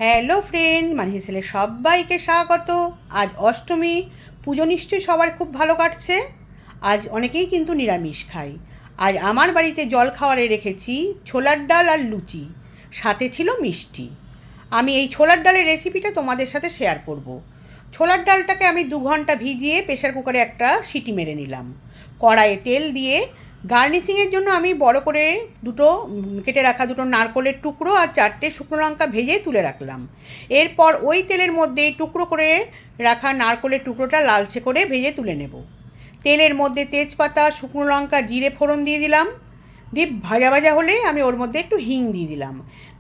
Hello friend, মানহি ছেলে সবাইকে স্বাগত। আজ অষ্টমী, পুজো নিশ্চয়ই সবার খুব ভালো কাটছে। আজ অনেকেই কিন্তু নিরামিষ খায়। আজ আমার বাড়িতে জল খাওয়ারে রেখেছি ছোলার ডাল আর লুচি, সাথে ছিল মিষ্টি। আমি এই ছোলার ডালের রেসিপিটা তোমাদের সাথে শেয়ার করব। ছোলার ডালটাকে আমি 2 ঘন্টা ভিজিয়ে প্রেশার কুকারে একটা সিটি মেরে নিলাম। কড়াইয়ে তেল দিয়ে গার্নিশিংয়ের জন্য আমি বড় করে কেটে রাখা দুটো নারকোলের টুকরো আর 4টে শুকনো লঙ্কা ভেজে তুলে রাখলাম। এরপর ওই তেলের মধ্যে টুকরো করে রাখা নারকোলের টুকরোটা লালচে করে ভেজে তুলে নেব। তেলের মধ্যে তেজপাতা, শুকনো লঙ্কা, জিরে ফোড়ন দিয়ে দিলাম। দিয়ে ভাজা ভাজা হলে আমি ওর মধ্যে একটু হিং দিয়ে দিলাম।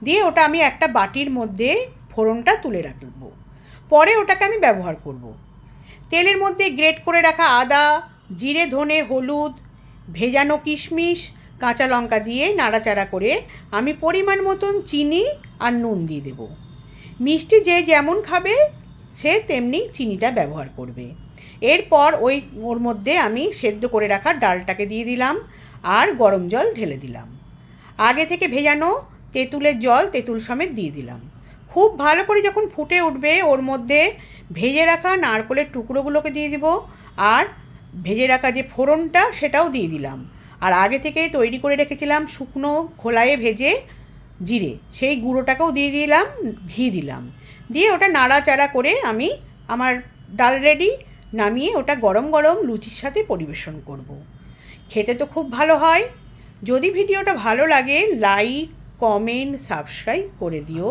দিয়ে ওটা আমি একটা বাটির মধ্যে ফোড়নটা তুলে রাখবো। পরে ওটাকে আমি ব্যবহার করব। তেলের মধ্যে গ্রেট করে রাখা আদা, জিরে, ধনে, হলুদ, ভেজানো কিশমিশ, কাঁচা লঙ্কা দিয়ে নাড়াচাড়া করে আমি পরিমাণ মতন চিনি আর নুন দিয়ে দেব। মিষ্টি যে যেমন খাবে সে তেমনি চিনিটা ব্যবহার করবে। এরপর ওর মধ্যে আমি সেদ্ধ করে রাখা ডালটাকে দিয়ে দিলাম আর গরম জল ঢেলে দিলাম। আগে থেকে ভেজানো তেঁতুলের জল তেঁতুল সমেত দিয়ে দিলাম। খুব ভালো করে যখন ফুটে উঠবে ওর মধ্যে ভেজে রাখা নারকেলের টুকরোগুলোকে দিয়ে দিব আর ভেজে রাখা যে ফোড়নটা সেটাও দিয়ে দিলাম। আর আগে থেকে তৈরি করে রেখেছিলাম শুকনো খোলায়ে ভেজে জিরে, সেই গুঁড়োটাকেও দিয়ে দিলাম, ঘি দিলাম। দিয়ে ওটা নাড়াচাড়া করে আমি আমার ডাল রেডি। নামিয়ে ওটা গরম গরম লুচির সাথে পরিবেশন করব। খেতে তো খুব ভালো হয়। যদি ভিডিওটা ভালো লাগে লাইক, কমেন্ট, সাবস্ক্রাইব করে দিও।